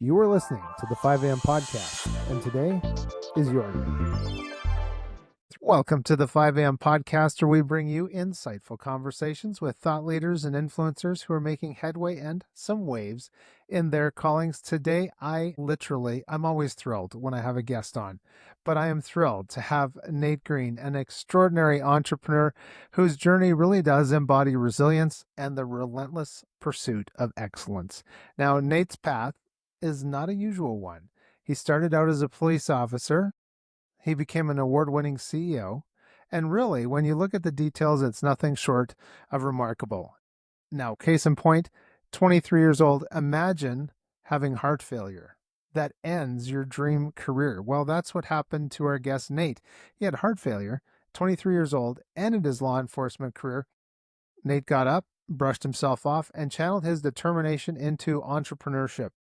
You are listening to the 5 a.m. podcast, and today is your day. Welcome to the 5 a.m. podcast, where we bring you insightful conversations with thought leaders and influencers who are making headway and some waves in their callings. Today, I'm always thrilled when I have a guest on, but I am thrilled to have Nate Green, an extraordinary entrepreneur whose journey really does embody resilience and the relentless pursuit of excellence. Now, Nate's path is not a usual one. He started out as a police officer. He became an award-winning CEO. And really, when you look at the details, it's nothing short of remarkable. Now, case in point, 23 years old, imagine having heart failure. That ends your dream career. Well, that's what happened to our guest, Nate. He had heart failure, 23 years old, ended his law enforcement career. Nate got up, brushed himself off, and channeled his determination into entrepreneurship,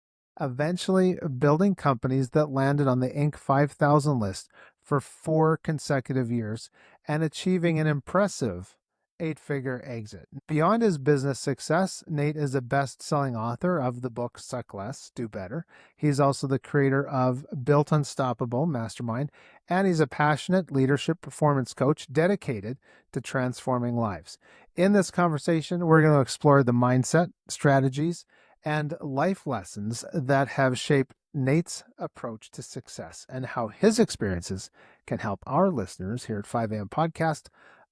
eventually building companies that landed on the Inc. 5000 list for 4 consecutive years and achieving an impressive 8-figure exit. Beyond his business success, Nate is a best-selling author of the book Suck Less, Do Better. He's also the creator of Built Unstoppable, Mastermind, and he's a passionate leadership performance coach dedicated to transforming lives. In this conversation, we're going to explore the mindset, strategies, and life lessons that have shaped Nate's approach to success and how his experiences can help our listeners here at 5 a.m. Podcast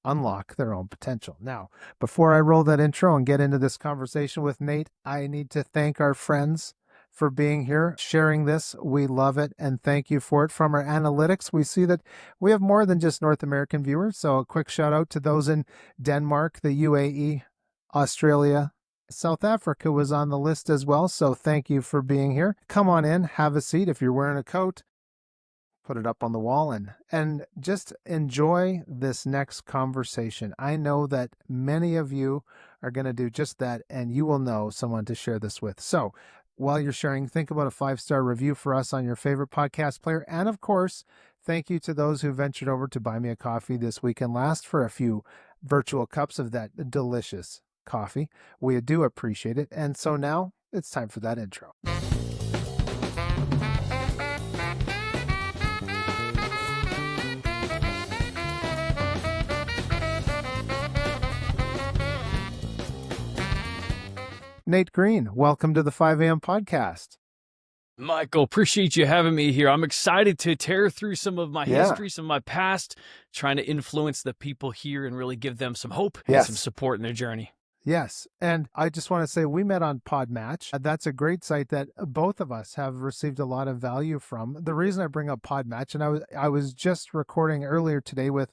unlock their own potential. Now, before I roll that intro and get into this conversation with Nate, I need to thank our friends for being here, sharing this. We love it, and thank you for it. From our analytics, we see that we have more than just North American viewers, so a quick shout out to those in Denmark, the UAE, Australia, South Africa was on the list as well, so thank you for being here. Come on in, have a seat. If you're wearing a coat, put it up on the wall and just enjoy this next conversation. I know that many of you are going to do just that, and you will know someone to share this with. So while you're sharing, think about a 5-star review for us on your favorite podcast player. And of course, thank you to those who ventured over to buy me a coffee this weekend last for a few virtual cups of that delicious coffee. We do appreciate it. And so now it's time for that intro. Nate Green, welcome to the 5 a.m. podcast. Michael, appreciate you having me here. I'm excited to tear through some of my history, some of my past, trying to influence the people here and really give them some hope and some support in their journey. Yes. And I just want to say we met on Podmatch. That's a great site that both of us have received a lot of value from. The reason I bring up Podmatch, and I was just recording earlier today with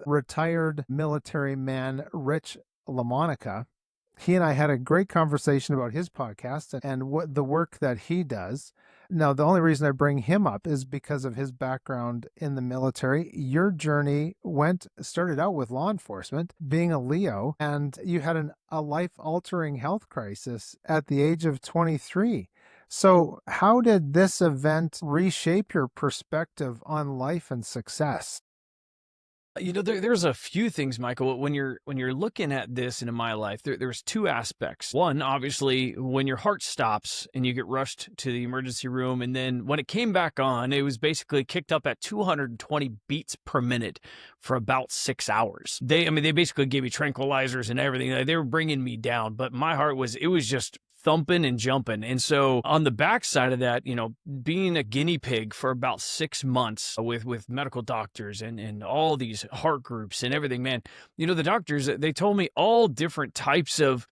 retired military man Rich LaMonica. He and I had a great conversation about his podcast and what the work that he does. Now, the only reason I bring him up is because of his background in the military. Your journey started out with law enforcement, being a Leo, and you had a life-altering health crisis at the age of 23. So how did this event reshape your perspective on life and success? You know, there's a few things, Michael, when you're looking at this and in my life, there's 2 aspects. One, obviously, when your heart stops and you get rushed to the emergency room, and then when it came back on, it was basically kicked up at 220 beats per minute for about 6 hours. They basically gave me tranquilizers and everything. They were bringing me down, but my heart was just thumping and jumping. And so on the backside of that, you know, being a guinea pig for about 6 months with medical doctors and all these heart groups and everything, man, you know, the doctors, they told me all different types of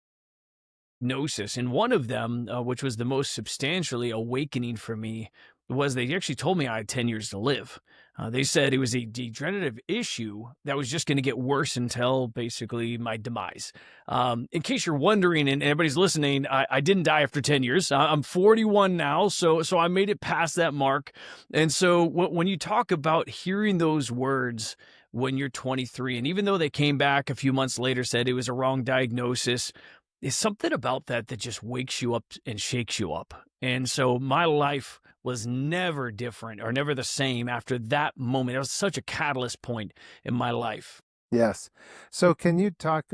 diagnosis. And one of them, which was the most substantially awakening for me, was they actually told me I had 10 years to live. They said it was a degenerative issue that was just going to get worse until basically my demise. In case you're wondering, and everybody's listening, I didn't die after 10 years. I'm 41 now, so I made it past that mark. And so when you talk about hearing those words when you're 23, and even though they came back a few months later, said it was a wrong diagnosis, there's something about that just wakes you up and shakes you up. And so my life was never different or never the same after that moment. It was such a catalyst point in my life. Yes. So can you talk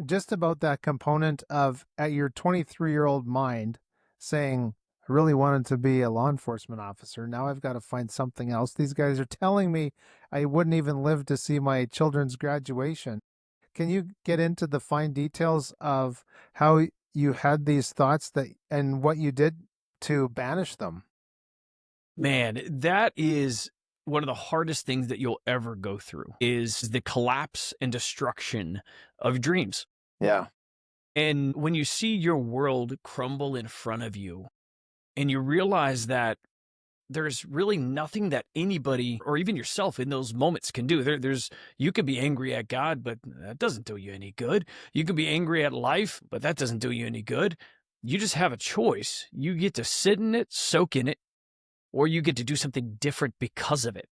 just about that component of at your 23-year-old mind saying I really wanted to be a law enforcement officer. Now I've got to find something else. These guys are telling me I wouldn't even live to see my children's graduation. Can you get into the fine details of how you had these thoughts that and what you did to banish them? Man, that is one of the hardest things that you'll ever go through is the collapse and destruction of dreams. Yeah. And when you see your world crumble in front of you and you realize that there's really nothing that anybody or even yourself in those moments can do. There's you could be angry at God, but that doesn't do you any good. You could be angry at life, but that doesn't do you any good. You just have a choice. You get to sit in it, soak in it, or you get to do something different because of it.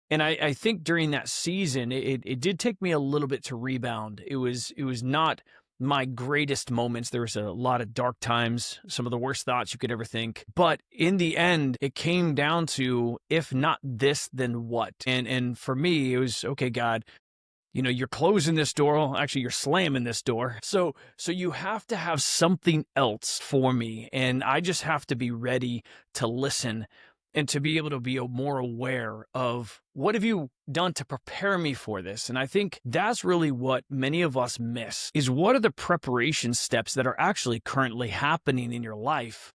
And I think during that season, it did take me a little bit to rebound. It was not my greatest moments. There was a lot of dark times, some of the worst thoughts you could ever think. But in the end, it came down to if not this, then what? And for me, it was okay, God, you're closing this door. Well, actually, you're slamming this door. So you have to have something else for me. And I just have to be ready to listen and to be able to be more aware of what have you done to prepare me for this. And I think that's really what many of us miss is what are the preparation steps that are actually currently happening in your life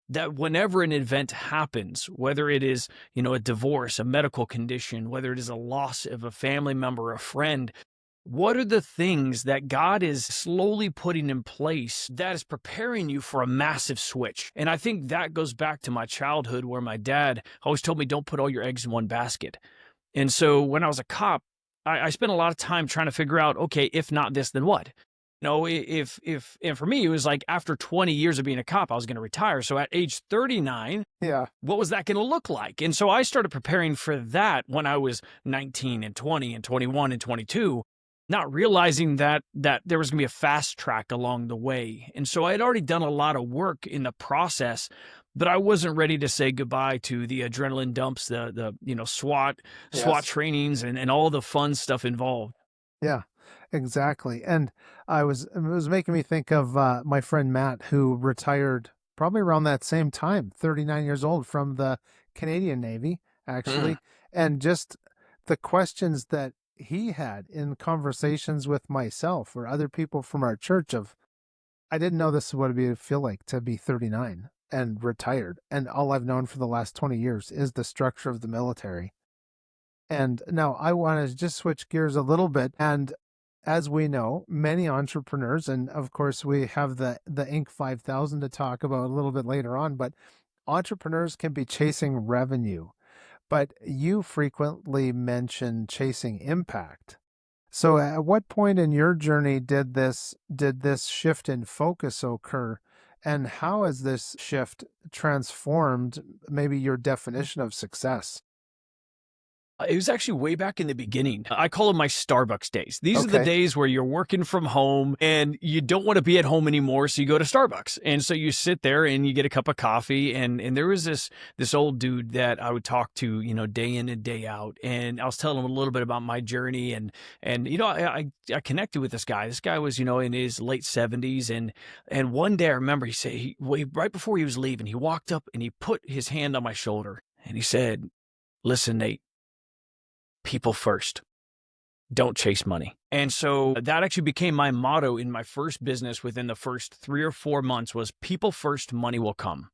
that whenever an event happens, whether it is, a divorce, a medical condition, whether it is a loss of a family member, a friend, what are the things that God is slowly putting in place that is preparing you for a massive switch? And I think that goes back to my childhood where my dad always told me, don't put all your eggs in one basket. And so when I was a cop, I spent a lot of time trying to figure out, okay, if not this, then what? No, and for me, it was like after 20 years of being a cop, I was going to retire. So at age 39, Yeah. what was that going to look like? And so I started preparing for that when I was 19 and 20 and 21 and 22, not realizing that there was going to be a fast track along the way. And so I had already done a lot of work in the process, but I wasn't ready to say goodbye to the adrenaline dumps, the SWAT Yes. trainings and all the fun stuff involved. Yeah, exactly. And it was making me think of my friend Matt, who retired probably around that same time, 39 years old from the Canadian Navy, Mm. actually. And just the questions that he had in conversations with myself or other people from our church of, I didn't know this is what it'd feel like to be 39 and retired. And all I've known for the last 20 years is the structure of the military. And now I want to just switch gears a little bit. And as we know, many entrepreneurs, and of course we have the Inc. 5000 to talk about a little bit later on, but entrepreneurs can be chasing revenue. But you frequently mention chasing impact. So at what point in your journey did this shift in focus occur? And how has this shift transformed maybe your definition of success? It was actually way back in the beginning. I call them my Starbucks days. These are the Okay. days where you're working from home and you don't want to be at home anymore, so you go to Starbucks. And so you sit there and you get a cup of coffee. And there was this old dude that I would talk to, day in and day out. And I was telling him a little bit about my journey and I connected with this guy. This guy was, in his late 70s. And one day I remember right before he was leaving, he walked up and he put his hand on my shoulder and he said, "Listen, Nate, people first. Don't chase money." And so that actually became my motto in my first business within the first 3 or 4 months was people first, money will come.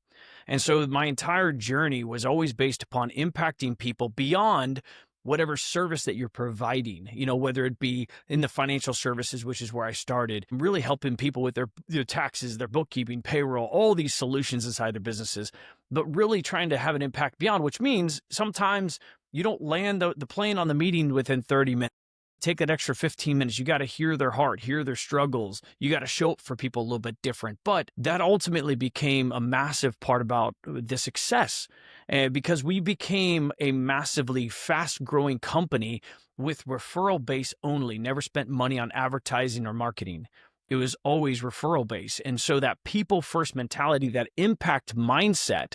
And so my entire journey was always based upon impacting people beyond whatever service that you're providing, whether it be in the financial services, which is where I started, really helping people with their taxes, their bookkeeping, payroll, all these solutions inside their businesses, but really trying to have an impact beyond, which means sometimes you don't land the plane on the meeting within 30 minutes. Take that extra 15 minutes. You got to hear their heart, hear their struggles. You got to show up for people a little bit different. But that ultimately became a massive part about the success because we became a massively fast growing company with referral base only, never spent money on advertising or marketing. It was always referral base. And so that people first mentality, that impact mindset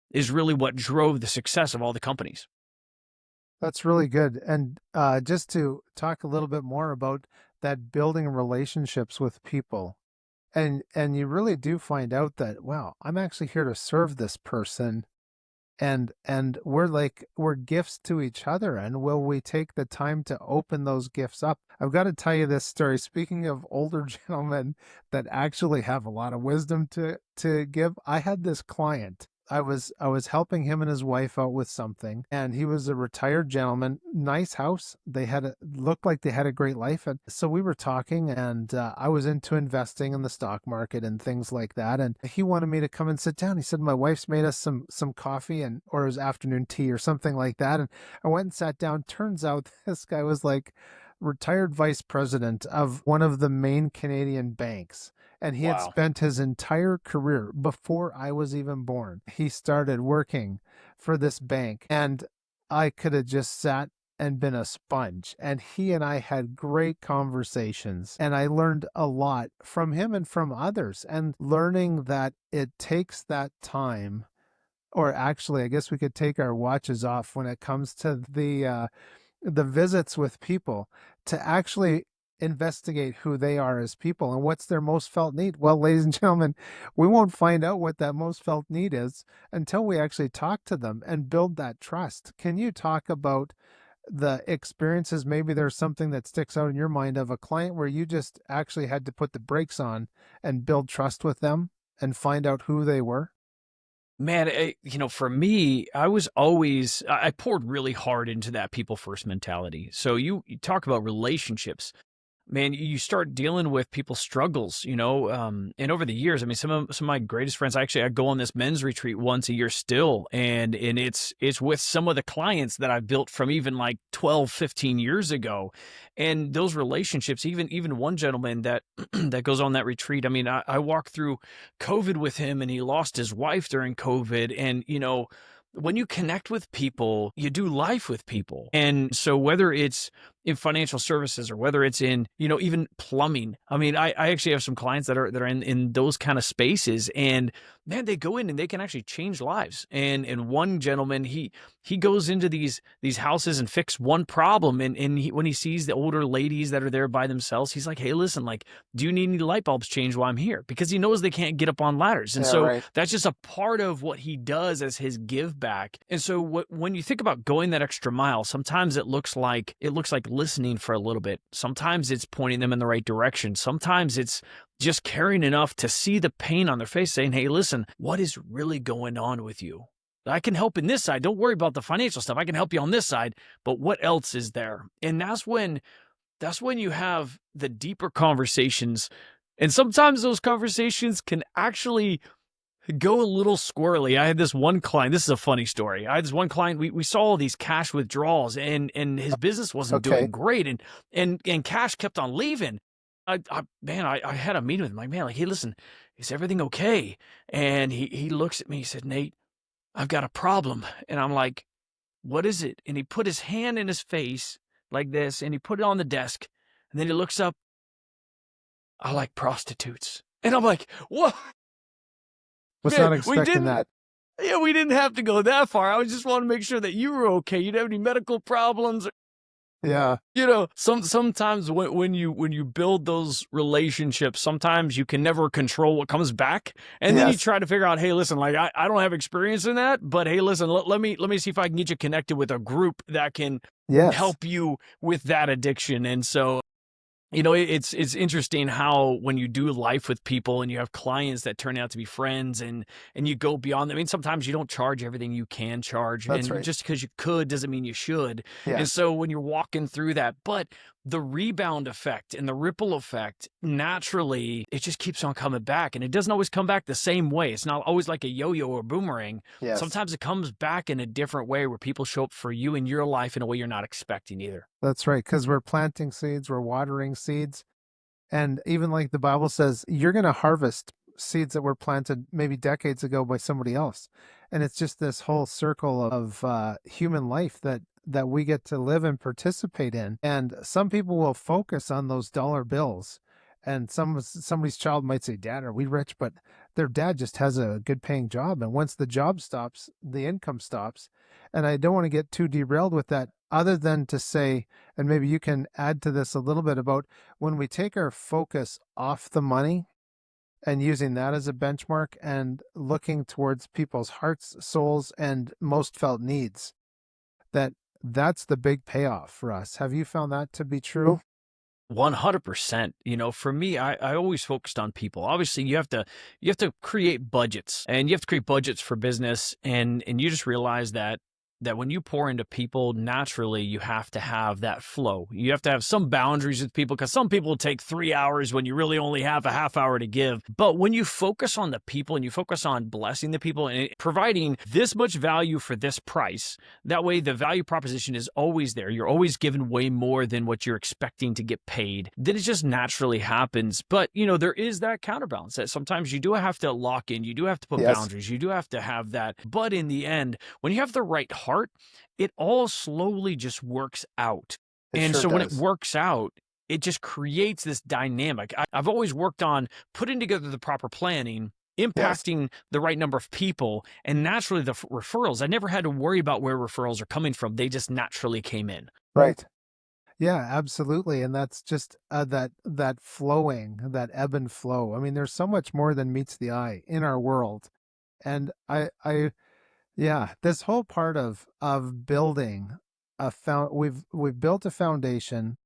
is really what drove the success of all the companies. That's really good. And just to talk a little bit more about that building relationships with people. And you really do find out that, wow, I'm actually here to serve this person, and we're gifts to each other, and will we take the time to open those gifts up? I've got to tell you this story. Speaking of older gentlemen that actually have a lot of wisdom to give, I had this client. I was helping him and his wife out with something, and he was a retired gentleman, nice house. They looked like they had a great life, and so we were talking, and I was into investing in the stock market and things like that. And he wanted me to come and sit down. He said my wife's made us some coffee, and or it was afternoon tea or something like that. And I went and sat down. Turns out this guy was like retired vice president of one of the main Canadian banks. And he had Wow. spent his entire career before I was even born. He started working for this bank, and I could have just sat and been a sponge. And he and I had great conversations, and I learned a lot from him and from others, and learning that it takes that time, or actually, I guess we could take our watches off when it comes to the visits with people, to actually investigate who they are as people and what's their most felt need. Well, ladies and gentlemen, we won't find out what that most felt need is until we actually talk to them and build that trust. Can you talk about the experiences? Maybe there's something that sticks out in your mind of a client where you just actually had to put the brakes on and build trust with them and find out who they were. Man, for me, I poured really hard into that people first mentality. So you talk about relationships. Man, you start dealing with people's struggles, and over the years, I mean, some of my greatest friends, I go on this men's retreat once a year still, and it's with some of the clients that I built from even like 12, 15 years ago. And those relationships, even one gentleman that that goes on that retreat, I mean, I walked through COVID with him, and he lost his wife during COVID. And when you connect with people, you do life with people. And so whether it's in financial services or whether it's in, even plumbing. I mean, I actually have some clients that are in those kind of spaces, and man, they go in and they can actually change lives. And one gentleman, he goes into these houses and fix one problem. And when he sees the older ladies that are there by themselves, he's like, hey, listen, like, do you need any light bulbs changed while I'm here? Because he knows they can't get up on ladders. And Yeah, so right. that's just a part of what he does as his give back. And so when you think about going that extra mile, sometimes it looks like listening for a little bit. Sometimes it's pointing them in the right direction. Sometimes it's just caring enough to see the pain on their face, saying, hey, listen, what is really going on with you? I can help in this side. Don't worry about the financial stuff. I can help you on this side, but what else is there? And that's when you have the deeper conversations. And sometimes those conversations can actually go a little squirrely. I had this one client. This is a funny story. I had this one client. We saw all these cash withdrawals, and his business wasn't Okay. doing great, and cash kept on leaving. I had a meeting with him. Like, man, like, hey, listen, is everything okay? And he looks at me. He said, Nate, I've got a problem. And I'm like, what is it? And he put his hand in his face like this, and he put it on the desk, and then he looks up. I like prostitutes, and I'm like, what? Was Man, not we expecting didn't that. Yeah, we didn't have to go that far. I just want to make sure that you were okay. You didn't have any medical problems. Yeah. Sometimes when you build those relationships, sometimes you can never control what comes back. And then you Yes. try to figure out, hey, listen, like I don't have experience in that, but hey, listen, let me see if I can get you connected with a group that can Yes. help you with that addiction. And so it's interesting how when you do life with people and you have clients that turn out to be friends, and you go beyond. I mean, sometimes you don't charge everything you can charge, That's and right. just because you could doesn't mean you should. And Yes. so when you're walking through that, but the rebound effect and the ripple effect, naturally, it just keeps on coming back, and it doesn't always come back the same way. It's not always like a yo-yo or boomerang. Yes. Sometimes it comes back in a different way where people show up for you in your life in a way you're not expecting either. That's right. Because we're planting seeds, we're watering seeds. And even like the Bible says, you're going to harvest seeds that were planted maybe decades ago by somebody else. And it's just this whole circle of human life that we get to live and participate in. And some people will focus on those dollar bills. And somebody's child might say, Dad, are we rich? But their dad just has a good paying job. And once the job stops, the income stops. And I don't want to get too derailed with that, other than to say, and maybe you can add to this a little bit about when we take our focus off the money and using that as a benchmark and looking towards people's hearts, souls, and most felt needs. That's the big payoff for us. Have you found that to be true? 100%. For me, I always focused on people. Obviously, you have to create budgets, and you have to create budgets for business, and you just realize that when you pour into people, naturally you have to have that flow. You have to have some boundaries with people, because some people take 3 hours when you really only have a half hour to give. But when you focus on the people and you focus on blessing the people and providing this much value for this price, that way the value proposition is always there. You're always given way more than what you're expecting to get paid. Then it just naturally happens. But, there is that counterbalance that sometimes you do have to lock in. You do have to put Yes. boundaries. You do have to have that. But in the end, when you have the right heart, it all slowly just works out. It And sure so when it does. works out, it just creates this dynamic. I've always worked on putting together the proper planning, impacting the right number of people, and naturally the referrals. I never had to worry about where referrals are coming from. They just naturally came in. Right. Yeah, absolutely. And that's just that flowing, that ebb and flow. I mean, there's so much more than meets the eye in our world. And yeah, this whole part of building we've built a foundation,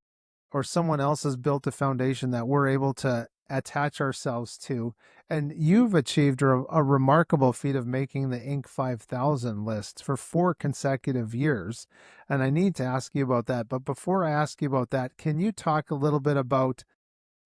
or someone else has built a foundation that we're able to attach ourselves to. And you've achieved a remarkable feat of making the Inc. 5000 list for 4 consecutive years. And I need to ask you about that. But before I ask you about that, can you talk a little bit about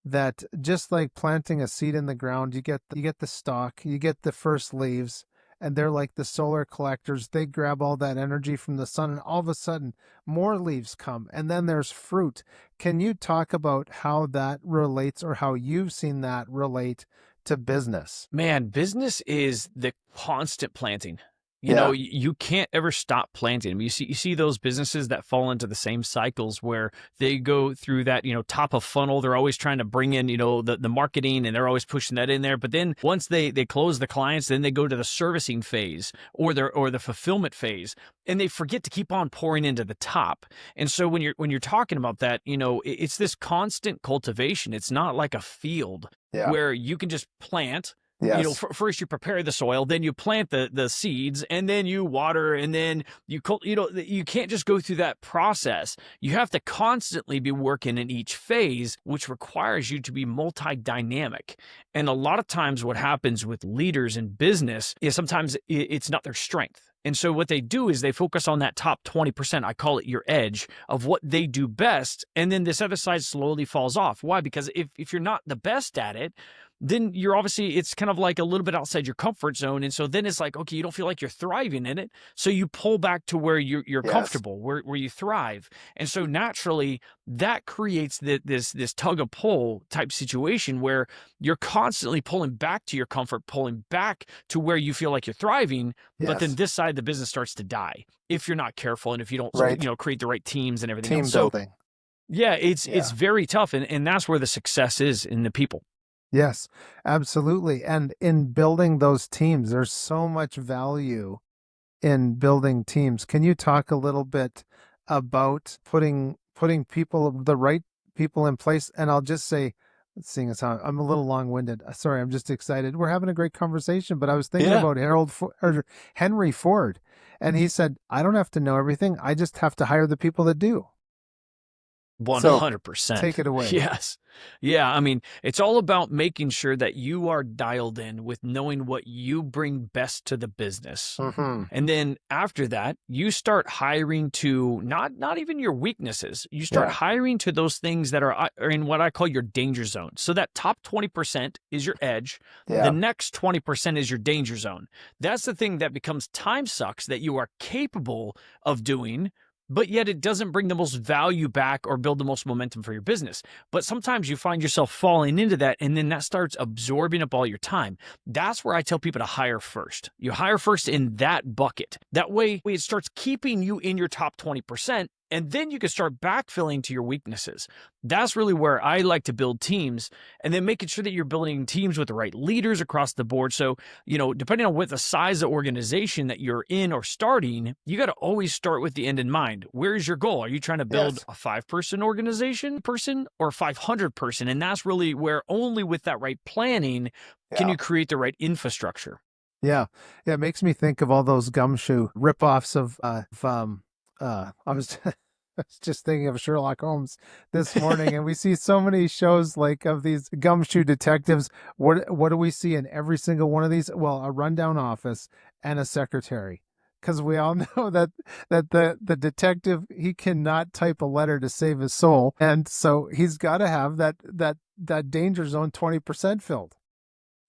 that? Just like planting a seed in the ground, you get the stalk, you get the first leaves, and they're like the solar collectors. They grab all that energy from the sun, and all of a sudden more leaves come, and then there's fruit. Can you talk about how that relates, or how you've seen that relate to business? Man, business is the constant planting. Yeah. You can't ever stop planting. I mean, you see those businesses that fall into the same cycles where they go through that, top of funnel. They're always trying to bring in, the marketing, and they're always pushing that in there. But then once they close the clients, then they go to the servicing phase or the fulfillment phase, and they forget to keep on pouring into the top. And so when you're talking about that, it's this constant cultivation. It's not like a field Yeah. where you can just plant. Yes. First you prepare the soil, then you plant the seeds, and then you water, and then you you can't just go through that process. You have to constantly be working in each phase, which requires you to be multi-dynamic. And a lot of times what happens with leaders in business is sometimes it's not their strength. And so what they do is they focus on that top 20%. I call it your edge of what they do best. And then this other side slowly falls off. Why? Because if you're not the best at it, then you're obviously, it's kind of like a little bit outside your comfort zone. And so then it's like, okay, you don't feel like you're thriving in it. So you pull back to where you're Yes. comfortable, where you thrive. And so naturally that creates this tug of pull type situation where you're constantly pulling back to your comfort, pulling back to where you feel like you're thriving. But then Yes. this side of the business starts to die if you're not careful and if you don't, Right. create the right teams and everything Team else. So building. yeah, it's Yeah. very tough. And that's where the success is in the people. Yes, absolutely. And in building those teams, there's so much value in building teams. Can you talk a little bit about putting the right people in place? And I'll just say, seeing as how I'm a little long-winded, sorry, I'm just excited. We're having a great conversation, but I was thinking Yeah. about Henry Ford, and he said, "I don't have to know everything. I just have to hire the people that do." 100%. Take it away. Yes. Yeah. I mean, it's all about making sure that you are dialed in with knowing what you bring best to the business. Mm-hmm. And then after that, you start hiring to not even your weaknesses. You start Yeah. hiring to those things that are in what I call your danger zone. So that top 20% is your edge. Yeah. The next 20% is your danger zone. That's the thing that becomes time sucks that you are capable of doing, but yet it doesn't bring the most value back or build the most momentum for your business. But sometimes you find yourself falling into that, and then that starts absorbing up all your time. That's where I tell people to hire first. You hire first in that bucket. That way it starts keeping you in your top 20%. And then you can start backfilling to your weaknesses. That's really where I like to build teams, and then making sure that you're building teams with the right leaders across the board. So, depending on what the size of organization that you're in or starting, you got to always start with the end in mind. Where's your goal? Are you trying to build Yes. a 5-person organization person or a 500 person? And that's really where only with that right planning can Yeah. you create the right infrastructure. Yeah. Yeah. It makes me think of all those gumshoe ripoffs I was I was just thinking of Sherlock Holmes this morning, and we see so many shows like of these gumshoe detectives. What do we see in every single one of these? Well, a rundown office and a secretary. Because we all know that the detective, he cannot type a letter to save his soul, and so he's got to have that danger zone 20% filled.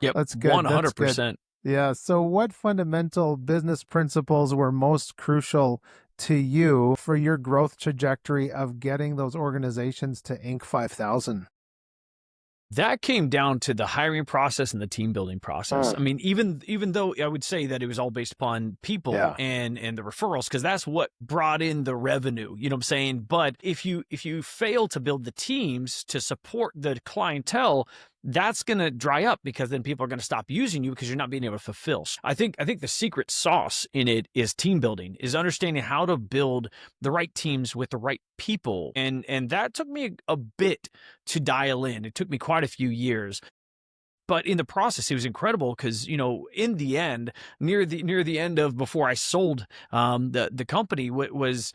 Yep, That's good. That's good. 100%. Yeah. So, what fundamental business principles were most crucial to you for your growth trajectory of getting those organizations to Inc. 5000? That came down to the hiring process and the team building process. Mm, I mean, even though I would say that it was all based upon people yeah. and the referrals, because that's what brought in the revenue. You know what I'm saying? But if you fail to build the teams to support the clientele, that's going to dry up, because then people are going to stop using you because you're not being able to fulfill. So I think the secret sauce in it is team building, is understanding how to build the right teams with the right people, and that took me a bit to dial in. It took me quite a few years. But in the process, it was incredible because, in the end, near the end of before I sold the company, was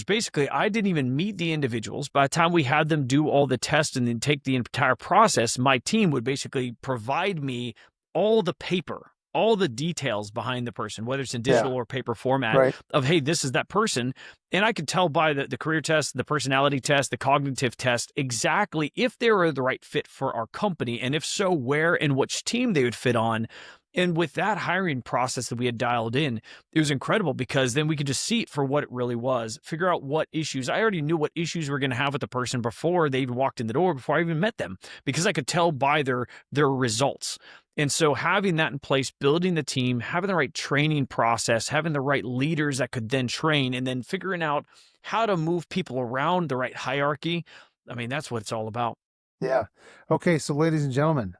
basically I didn't even meet the individuals. By the time we had them do all the tests and then take the entire process, my team would basically provide me all the paper, all the details behind the person, whether it's in Yeah. digital or paper format, Right. of, hey, this is that person. And I could tell by the career test, the personality test, the cognitive test, exactly if they were the right fit for our company. And if so, where and which team they would fit on. And with that hiring process that we had dialed in, it was incredible, because then we could just see it for what it really was, figure out what issues. I already knew what issues we were going to have with the person before they even walked in the door, before I even met them, because I could tell by their results. And so having that in place, building the team, having the right training process, having the right leaders that could then train, and then figuring out how to move people around the right hierarchy. I mean, that's what it's all about. Yeah. Okay, so ladies and gentlemen,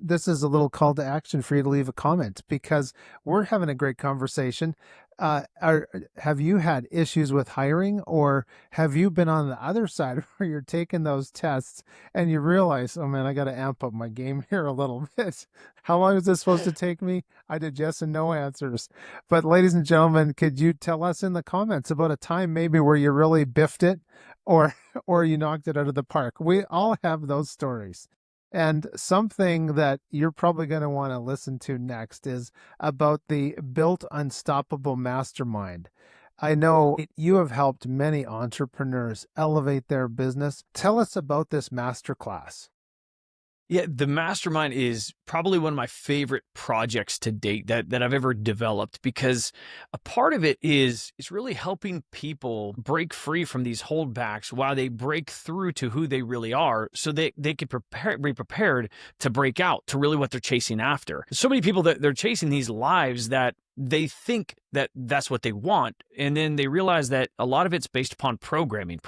this is a little call to action for you to leave a comment, because we're having a great conversation. Have you had issues with hiring, or have you been on the other side where you're taking those tests and you realize, oh man, I got to amp up my game here a little bit. How long is this supposed to take me? I did yes and no answers. But ladies and gentlemen, could you tell us in the comments about a time maybe where you really biffed it, or or you knocked it out of the park? We all have those stories. And something that you're probably going to want to listen to next is about the Built Unstoppable Mastermind. I know you have helped many entrepreneurs elevate their business. Tell us about this masterclass. Yeah, the Mastermind is probably one of my favorite projects to date that I've ever developed, because a part of it is it's really helping people break free from these holdbacks while they break through to who they really are, so they can be prepared to break out to really what they're chasing after. So many people that they're chasing these lives that they think that that's what they want, and then they realize that a lot of it's based upon programming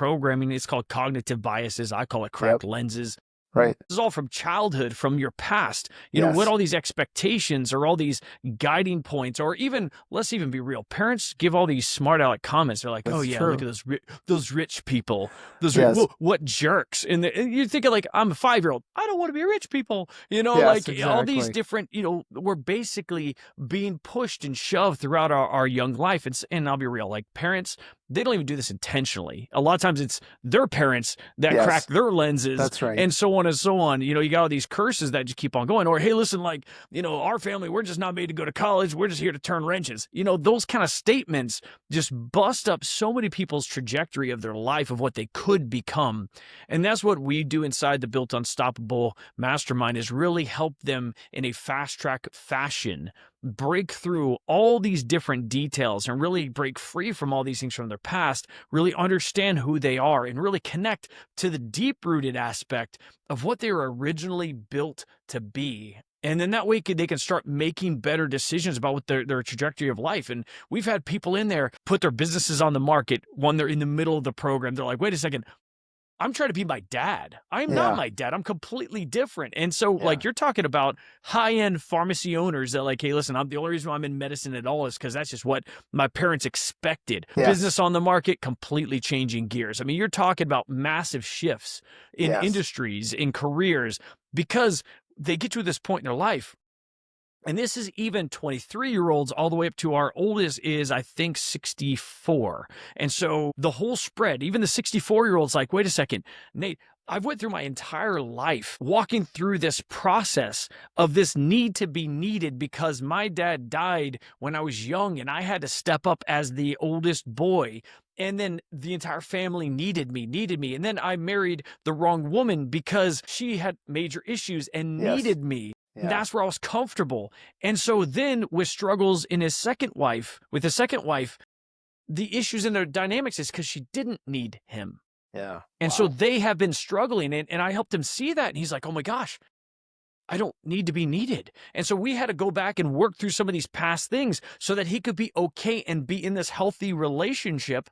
is called cognitive biases. I call it Yep. cracked lenses. Right. This is all from childhood, from your past. What Yes. all these expectations or all these guiding points, or even, let's even be real. Parents give all these smart aleck comments. They're like, "Oh That's yeah, look true. at those rich people. Yes. What jerks!" And you're thinking like, I'm a 5-year-old. I don't want to be rich people. Yes, Like all these exactly. different. We're basically being pushed and shoved throughout our young life. And I'll be real. Like parents, they don't even do this intentionally. A lot of times it's their parents that crack Yes, their lenses, that's right. and so on and so on. You got all these curses that just keep on going. Or, hey, listen, like, our family, we're just not made to go to college. We're just here to turn wrenches. Those kind of statements just bust up so many people's trajectory of their life, of what they could become. And that's what we do inside the Built Unstoppable Mastermind, is really help them in a fast track fashion break through all these different details and really break free from all these things from their past, really understand who they are, and really connect to the deep rooted aspect of what they were originally built to be. And then that way they can start making better decisions about what their trajectory of life. And we've had people in there put their businesses on the market when they're in the middle of the program. They're like, wait a second, I'm trying to be my dad. I'm not Yeah. my dad. I'm completely different. And so Yeah. like you're talking about high-end pharmacy owners that like, hey, listen, the only reason why I'm in medicine at all is because that's just what my parents expected. Yes. Business on the market, completely changing gears. I mean, you're talking about massive shifts in Yes. industries, in careers, because they get to this point in their life. And this is even 23-year-olds all the way up to our oldest is, I think, 64. And so the whole spread, even the 64-year-olds like, wait a second, Nate, I've went through my entire life walking through this process of this need to be needed because my dad died when I was young and I had to step up as the oldest boy. And then the entire family needed me. And then I married the wrong woman because she had major issues and Yes. needed me. Yeah. That's where I was comfortable. And so then with struggles in his second wife, the issues in their dynamics is because she didn't need him. Yeah. And so they have been struggling. And I helped him see that. And he's like, oh my gosh, I don't need to be needed. And so we had to go back and work through some of these past things so that he could be okay and be in this healthy relationship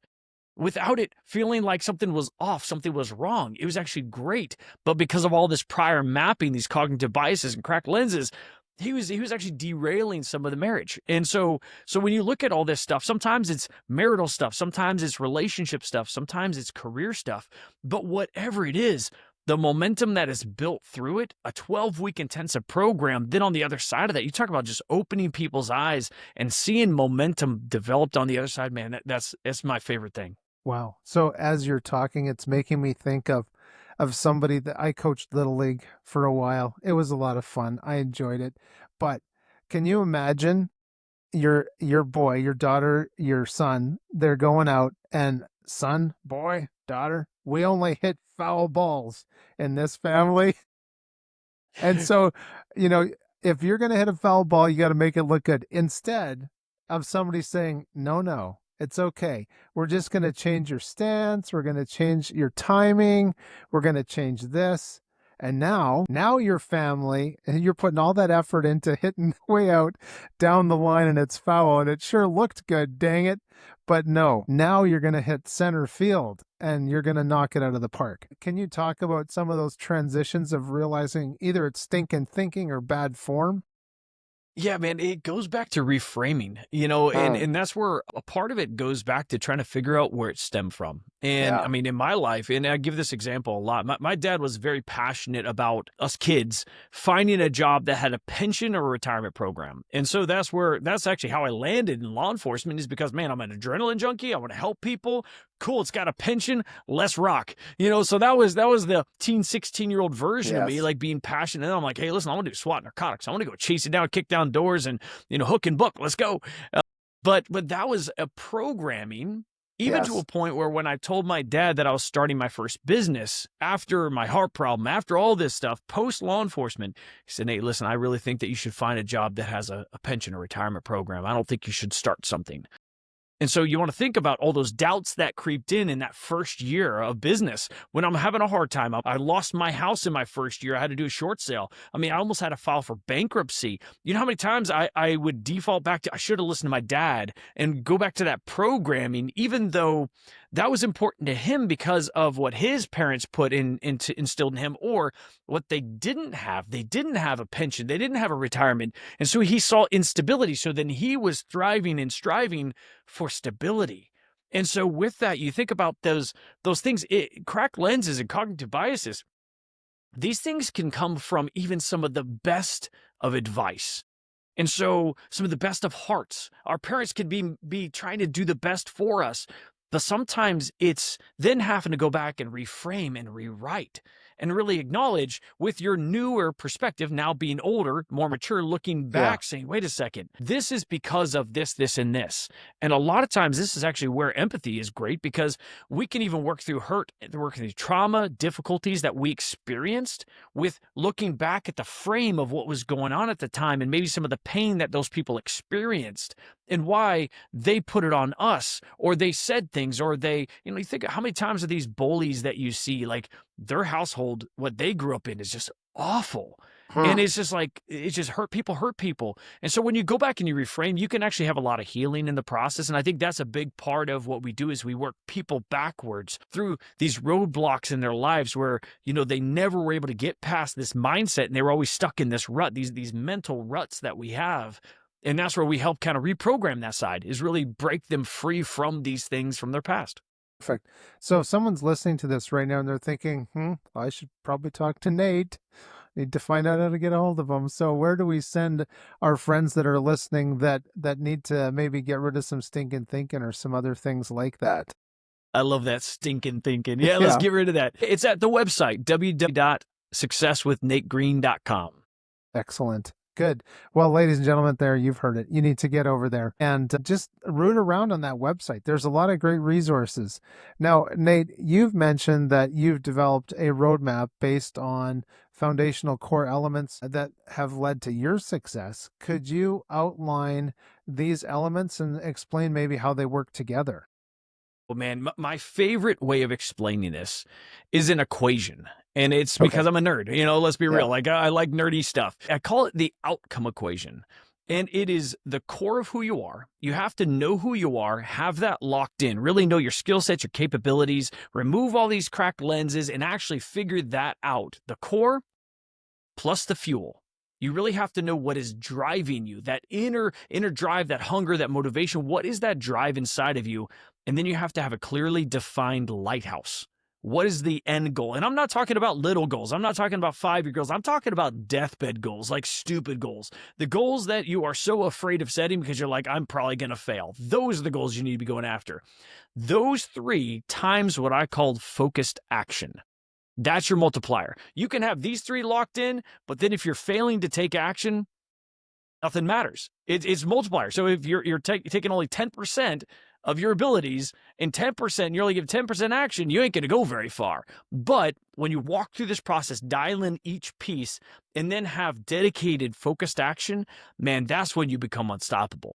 without it feeling like something was off, something was wrong. It was actually great. But because of all this prior mapping, these cognitive biases and cracked lenses, he was actually derailing some of the marriage. And so when you look at all this stuff, sometimes it's marital stuff, sometimes it's relationship stuff, sometimes it's career stuff. But whatever it is, the momentum that is built through it, a 12-week intensive program, then on the other side of that, you talk about just opening people's eyes and seeing momentum developed on the other side, man, that's my favorite thing. Wow. So as you're talking, it's making me think of somebody that I coached Little League for a while. It was a lot of fun. I enjoyed it. But can you imagine your boy, your daughter, your son, they're going out and son, boy, daughter, we only hit foul balls in this family. And so, if you're going to hit a foul ball, you got to make it look good. Instead of somebody saying, no, it's okay. We're just going to change your stance. We're going to change your timing. We're going to change this. And now your family, and you're putting all that effort into hitting way out down the line and it's foul and it sure looked good, dang it. But no, now you're going to hit center field and you're going to knock it out of the park. Can you talk about some of those transitions of realizing either it's stinking thinking or bad form? Yeah, man, it goes back to reframing, and that's where a part of it goes back to trying to figure out where it stemmed from. And Yeah. I mean, in my life, and I give this example a lot, my dad was very passionate about us kids finding a job that had a pension or a retirement program. And so that's actually how I landed in law enforcement, is because, man, I'm an adrenaline junkie. I want to help people. Cool, it's got a pension, let's rock. So that was the 16-year-old version of me, Yes. like being passionate. And I'm like, hey, listen, I want to do SWAT narcotics. I want to go chase it down, kick down doors, and hook and book. Let's go. But that was a programming, even to Yes. a point where when I told my dad that I was starting my first business after my heart problem, after all this stuff, post law enforcement, he said, hey, listen, I really think that you should find a job that has a pension or retirement program. I don't think you should start something. And so you want to think about all those doubts that creeped in that first year of business. When I'm having a hard time, I lost my house in my first year. I had to do a short sale. I mean, I almost had to file for bankruptcy. You know how many times I would default back to, I should have listened to my dad and go back to that programming, even though that was important to him because of what his parents instilled in him, or what they didn't have. They didn't have a pension. They didn't have a retirement. And so he saw instability. So then he was thriving and striving for stability. And so with that, you think about those things, cracked lenses and cognitive biases. These things can come from even some of the best of advice. And so some of the best of hearts. Our parents could be trying to do the best for us, but sometimes it's then having to go back and reframe and rewrite and really acknowledge, with your newer perspective, now being older, more mature, looking back, saying, wait a second, this is because of this, this, and this. And a lot of times this is actually where empathy is great, because we can even work through hurt, work through trauma, difficulties that we experienced, with looking back at the frame of what was going on at the time and maybe some of the pain that those people experienced and why they put it on us, or they said things, or they, you think how many times are these bullies that you see, like, their household, what they grew up in, is just awful. And it's just like, it just hurt people. And so when you go back and you reframe, you can actually have a lot of healing in the process. And I think that's a big part of what we do is we work people backwards through these roadblocks in their lives where, they never were able to get past this mindset and they were always stuck in this rut, these mental ruts that we have. And that's where we help kind of reprogram that side, is really break them free from these things from their past. Perfect. So if someone's listening to this right now and they're thinking, I should probably talk to Nate. Need to find out how to get a hold of them. So where do we send our friends that are listening that need to maybe get rid of some stinking thinking or some other things like that? I love that stinking thinking. Yeah, let's get rid of that. It's at the website, www.successwithnategreen.com. Excellent. Good. Well, ladies and gentlemen, there, you've heard it. You need to get over there and just root around on that website. There's a lot of great resources. Now, Nate, you've mentioned that you've developed a roadmap based on foundational core elements that have led to your success. Could you outline these elements and explain maybe how they work together? Well, man, my favorite way of explaining this is an equation. And it's because I'm a nerd, let's be real. Like I like nerdy stuff. I call it the outcome equation. And it is the core of who you are. You have to know who you are, have that locked in, really know your skill sets, your capabilities, remove all these cracked lenses and actually figure that out. The core plus the fuel. You really have to know what is driving you, that inner drive, that hunger, that motivation. What is that drive inside of you? And then you have to have a clearly defined lighthouse. What is the end goal? And I'm not talking about little goals. I'm not talking about 5-year goals. I'm talking about deathbed goals, like stupid goals. The goals that you are so afraid of setting because you're like, I'm probably going to fail. Those are the goals you need to be going after. Those 3 times what I called focused action. That's your multiplier. You can have these 3 locked in, but then if you're failing to take action, nothing matters. It's multiplier. So if you're taking only 10% of your abilities and 10%, you only give 10% action, you ain't going to go very far. But when you walk through this process, dial in each piece and then have dedicated focused action, man, that's when you become unstoppable.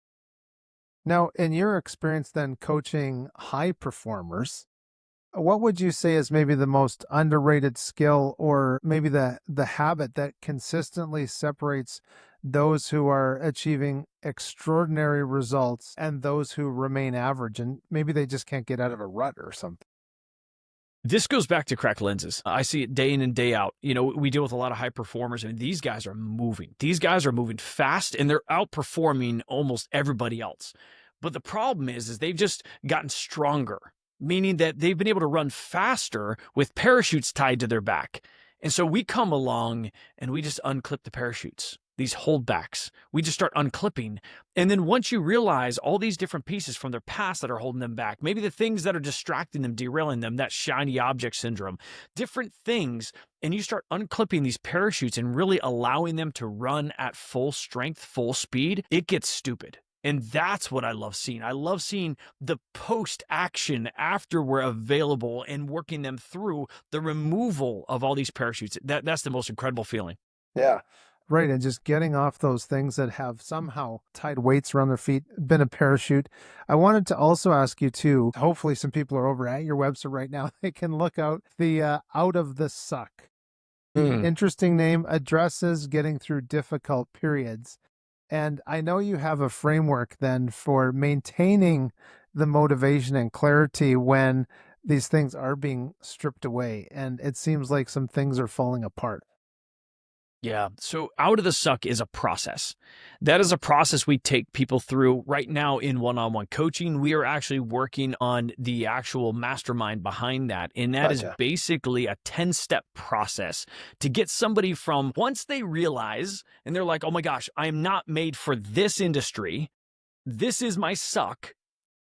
Now, in your experience then coaching high performers, what would you say is maybe the most underrated skill or maybe the habit that consistently separates those who are achieving extraordinary results and those who remain average and maybe they just can't get out of a rut or something? This goes back to cracked lenses. I see it day in and day out. We deal with a lot of high performers and these guys are moving. These guys are moving fast and they're outperforming almost everybody else. But the problem is they've just gotten stronger, meaning that they've been able to run faster with parachutes tied to their back. And so we come along and we just unclip the parachutes, these holdbacks. We just start unclipping. And then once you realize all these different pieces from their past that are holding them back, maybe the things that are distracting them, derailing them, that shiny object syndrome, different things, and you start unclipping these parachutes and really allowing them to run at full strength, full speed, it gets stupid. And that's what I love seeing. I love seeing the post-action after we're available and working them through the removal of all these parachutes. That's the most incredible feeling. Yeah. Right. And just getting off those things that have somehow tied weights around their feet, been a parachute. I wanted to also ask you too, hopefully some people are over at your website right now. They can look out the out of the suck. Interesting name, addresses getting through difficult periods. And I know you have a framework then for maintaining the motivation and clarity when these things are being stripped away and it seems like some things are falling apart. Yeah. So out of the suck is a process. That is a process we take people through right now in one-on-one coaching. We are actually working on the actual mastermind behind that. And that is basically a 10-step process to get somebody from once they realize and they're like, oh my gosh, I am not made for this industry. This is my suck.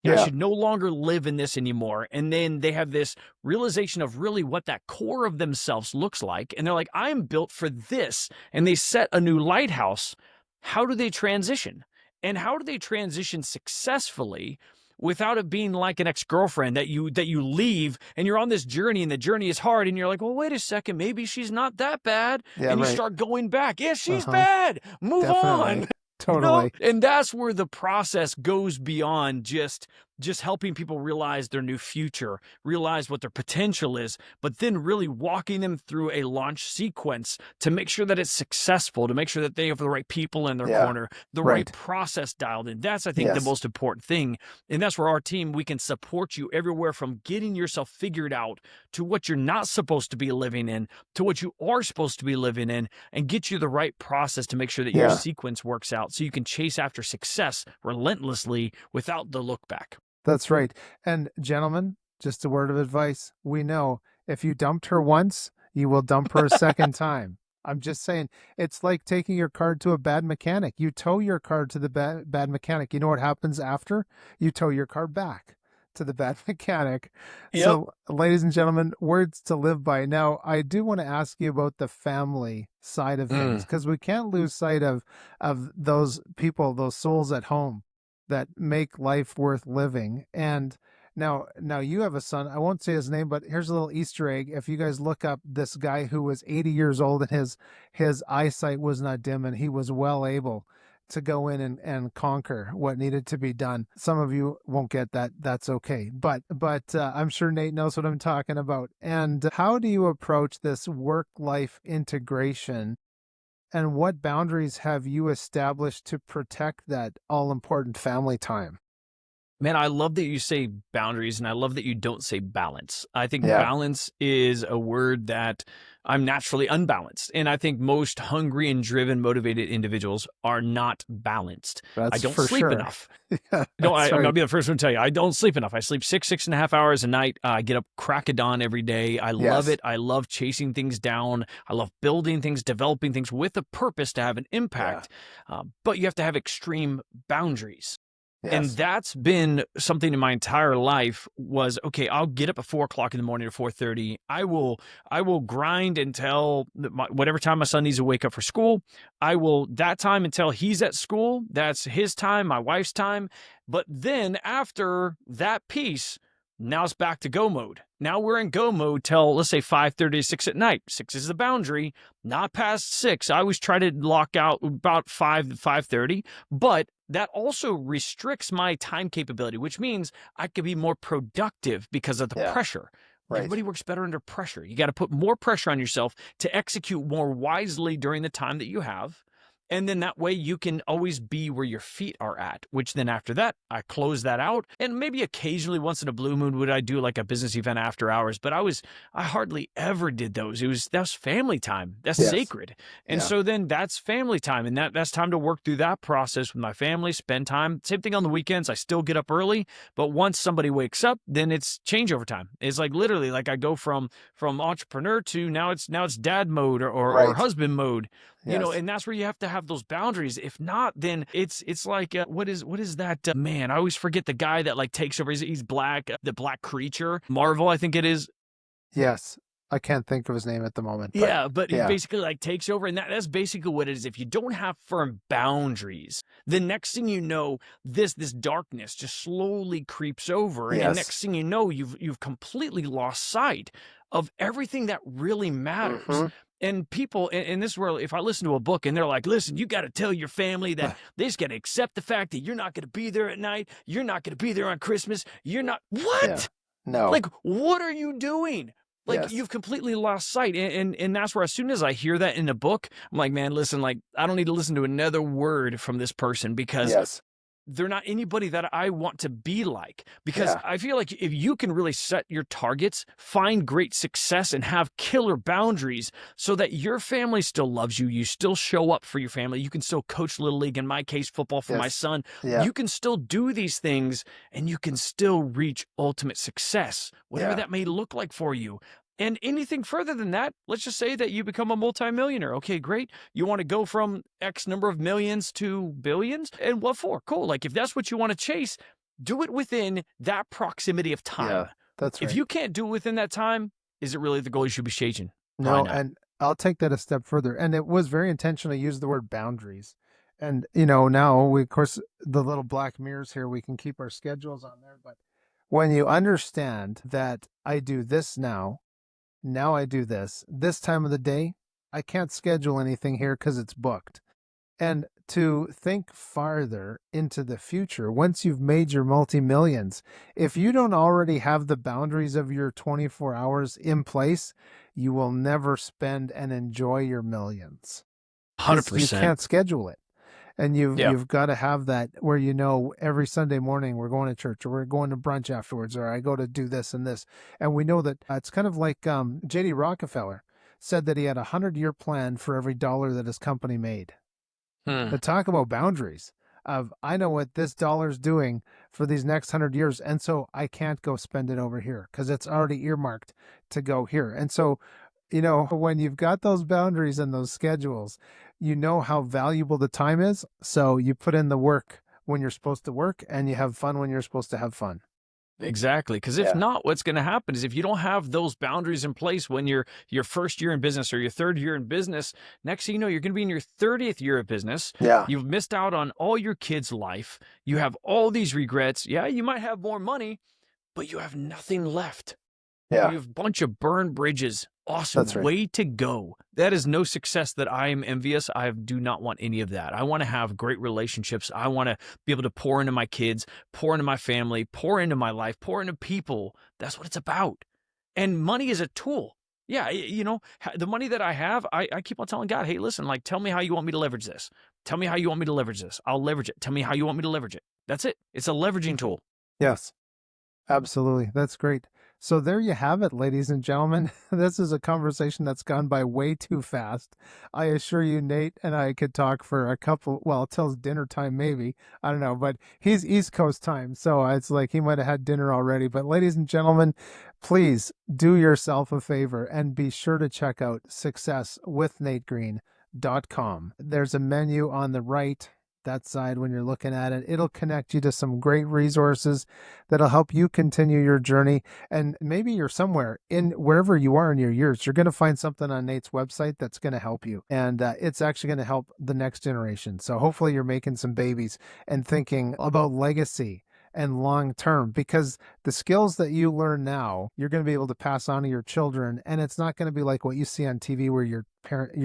I should no longer live in this anymore. And then they have this realization of really what that core of themselves looks like. And they're like, I am built for this. And they set a new lighthouse. How do they transition? And how do they transition successfully without it being like an ex-girlfriend that you leave and you're on this journey and the journey is hard and you're like, well, wait a second, maybe she's not that bad. And you start going back. Yeah, she's bad. Move on. Totally. And that's where the process goes beyond just just helping people realize their new future, realize what their potential is, but then really walking them through a launch sequence to make sure that it's successful, to make sure that they have the right people in their Yeah. corner, the right Right. process dialed in. That's, I think, the Yes. most important thing. And that's where our team, we can support you everywhere from getting yourself figured out to what you're not supposed to be living in, to what you are supposed to be living in, and get you the right process to make sure that your Yeah. sequence works out so you can chase after success relentlessly without the look back. That's right. And gentlemen, just a word of advice. We know if you dumped her once, you will dump her a second time. I'm just saying, it's like taking your car to a bad mechanic. You tow your car to the bad mechanic. You know what happens after? You tow your car back to the bad mechanic. Yep. So, ladies and gentlemen, words to live by. Now, I do want to ask you about the family side of things because we can't lose sight of those people, those souls at home that make life worth living. And now you have a son. I won't say his name, but here's a little Easter egg. If you guys look up this guy who was 80 years old and his eyesight was not dim and he was well able to go in and conquer what needed to be done. Some of you won't get that. That's okay. But I'm sure Nate knows what I'm talking about. And how do you approach this work-life integration? And what boundaries have you established to protect that all-important family time? Man, I love that you say boundaries and I love that you don't say balance. I think Yeah. balance is a word that I'm naturally unbalanced. And I think most hungry and driven, motivated individuals are not balanced. I That's don't for sleep sure. enough. Yeah, No, that's I'm gonna right. be the first one to tell you, I don't sleep enough. I sleep 6.5 hours a night. I get up crack of dawn every day. I love Yes. it. I love chasing things down. I love building things, developing things with a purpose to have an impact. But you have to have extreme boundaries. And Yes. that's been something in my entire life was, okay, I'll get up at 4 o'clock in the morning or 4:30. I will grind until whatever time my son needs to wake up for school. I will that time until he's at school. That's his time, my wife's time. But then after that piece, now it's back to go mode. Now we're in go mode till, let's say, 5:30 to 6 at night. 6 is the boundary, not past 6. I always try to lock out about 5 to 5:30, but that also restricts my time capability, which means I could be more productive because of the Yeah. pressure. Right. Everybody works better under pressure. You got to put more pressure on yourself to execute more wisely during the time that you have. And then that way you can always be where your feet are at, which then after that, I close that out. And maybe occasionally once in a blue moon would I do like a business event after hours, but I hardly ever did those. That's family time. That's Yes. sacred. And Yeah. so then that's family time. And that's time to work through that process with my family, spend time. Same thing on the weekends. I still get up early, but once somebody wakes up, then it's changeover time. It's like literally like I go from entrepreneur to now it's dad mode or Right. husband mode. You know, Yes. and that's where you have to have those boundaries. If not, then it's like what is that man? I always forget the guy that like takes over. He's black, the black creature, Marvel, I think it is. Yes. I can't think of his name at the moment. But Yeah, but he yeah. basically like takes over, and that's basically what it is. If you don't have firm boundaries, the next thing you know, this darkness just slowly creeps over, and Yes. next thing you know, you've completely lost sight of everything that really matters. Mhm. And people in this world, if I listen to a book and they're like, listen, you got to tell your family that they just got to accept the fact that you're not going to be there at night. You're not going to be there on Christmas. You're not, what? Yeah. No. Like, what are you doing? Like, Yes. you've completely lost sight. And that's where, as soon as I hear that in a book, I'm like, man, listen, like, I don't need to listen to another word from this person because Yes. they're not anybody that I want to be like. Because Yeah. I feel like if you can really set your targets, find great success, and have killer boundaries so that your family still loves you, you still show up for your family, you can still coach Little League, in my case, football for my Yes. son. Yeah. You can still do these things and you can still reach ultimate success, whatever Yeah. that may look like for you. And anything further than that, let's just say that you become a multimillionaire. Okay, great. You want to go from X number of millions to billions? And what for? Cool. Like if that's what you want to chase, do it within that proximity of time. Yeah. That's right. If you can't do it within that time, is it really the goal you should be chasing? Probably No, not. and I'll take that a step further. And it was very intentional to use the word boundaries. And, you know, now we, of course, the little black mirrors here, we can keep our schedules on there. But when you understand that I do this now I do this time of the day, I can't schedule anything here because it's booked. And to think farther into the future, once you've made your multi-millions, if you don't already have the boundaries of your 24 hours in place, you will never spend and enjoy your millions because you 100%. can't schedule it. And Yeah. you've got to have that where every Sunday morning we're going to church or we're going to brunch afterwards or I go to do this and this. And we know that it's kind of like J.D. Rockefeller said that he had a 100-year plan for every dollar that his company made. Hmm. But talk about boundaries of I know what this dollar's doing for these next 100 years. And so I can't go spend it over here because it's already earmarked to go here. And so, when you've got those boundaries and those schedules, you know how valuable the time is. So you put in the work when you're supposed to work and you have fun when you're supposed to have fun. Exactly. Because if Yeah. not, what's going to happen is if you don't have those boundaries in place when you're your first year in business or your third year in business, next thing you know, you're going to be in your 30th year of business. Yeah. You've missed out on all your kids' life. You have all these regrets. Yeah, you might have more money, but you have nothing left. Yeah. You have a bunch of burned bridges. Awesome. That's right. Way to go. That is no success that I am envious. I do not want any of that. I want to have great relationships. I want to be able to pour into my kids, pour into my family, pour into my life, pour into people. That's what it's about. And money is a tool. Yeah, the money that I have, I keep on telling God, hey, listen, like, tell me how you want me to leverage this. Tell me how you want me to leverage this. I'll leverage it. Tell me how you want me to leverage it. That's it. It's a leveraging tool. Yes. Absolutely. That's great. So there you have it, ladies and gentlemen. This is a conversation that's gone by way too fast. I assure you, Nate and I could talk for till dinner time, maybe. I don't know, but he's East Coast time. So it's like he might have had dinner already. But ladies and gentlemen, please do yourself a favor and be sure to check out successwithnategreen.com. There's a menu on the right that side when you're looking at it. It'll connect you to some great resources that'll help you continue your journey. And maybe you're somewhere in wherever you are in your years, you're going to find something on Nate's website that's going to help you. And it's actually going to help the next generation. So hopefully you're making some babies and thinking about legacy and long term, because the skills that you learn now, you're going to be able to pass on to your children. And it's not going to be like what you see on TV where your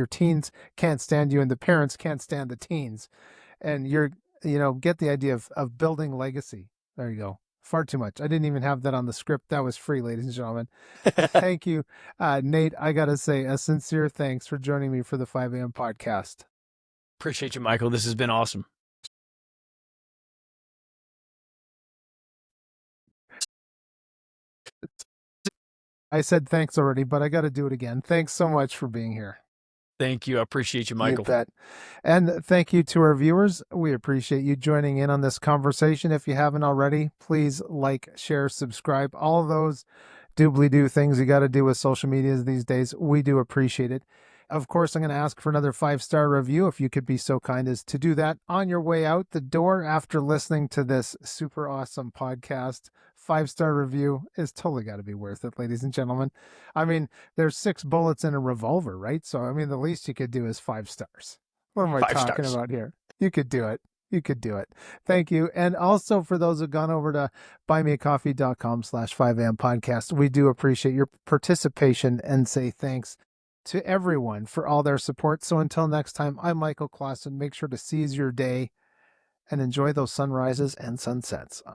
teens can't stand you and the parents can't stand the teens. And get the idea of building legacy. There you go. Far too much. I didn't even have that on the script. That was free, ladies and gentlemen. Thank you, Nate. I got to say a sincere thanks for joining me for the 5 a.m. podcast. Appreciate you, Michael. This has been awesome. I said thanks already, but I got to do it again. Thanks so much for being here. Thank you. I appreciate you, Michael. You bet. And thank you to our viewers. We appreciate you joining in on this conversation. If you haven't already, please like, share, subscribe. All those doobly-doo things you got to do with social medias these days. We do appreciate it. Of course, I'm going to ask for another 5-star review if you could be so kind as to do that on your way out the door after listening to this super awesome podcast. 5-star review is totally got to be worth it, ladies and gentlemen. I mean, there's 6 bullets in a revolver, right? So, I mean, the least you could do is 5 stars. What am I 5 talking stars. about here? You could do it. You could do it. Thank you. And also for those who've gone over to buymeacoffee.com/5am podcast, we do appreciate your participation and say thanks to everyone for all their support. So until next time, I'm Michael Klassen. Make sure to seize your day and enjoy those sunrises and sunsets.